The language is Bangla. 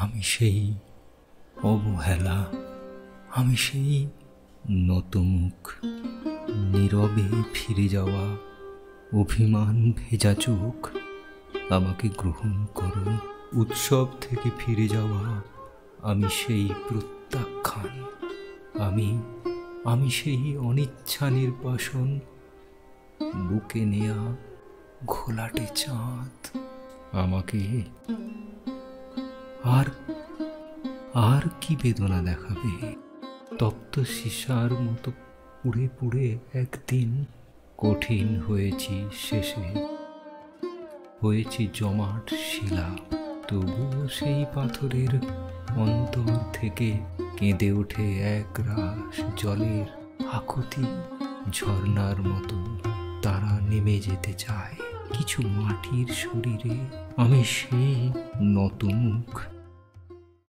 আমি সেই অবহেলা, আমি সেই নতমুখ, নীরবে ফিরে যাওয়া, অভিমান ভেজা চোখ। আমাকে গ্রহণ করো, উৎসব থেকে ফিরে যাওয়া আমি সেই প্রত্যাখ্যান, আমি সেই অনিচ্ছা নির্বাসন, বুকে নেয়া ঘোলাটে চাঁদ। আমাকে আর আর কি বেদনা দেখাবে? তপ্ত সীসার মতো পুড়ে পুড়ে একদিন কঠিন হয়েছি, শেষে হয়েছি জমাট শিলা। তবুও সেই পাথরের অন্তর থেকে কেঁদে ওঠে এক রাশ জলের আকুতি। ঝর্ণার মতো তারা নেমে যেতে চায় কিছু মাটির শরীরে। আমি সেই নতমুখ,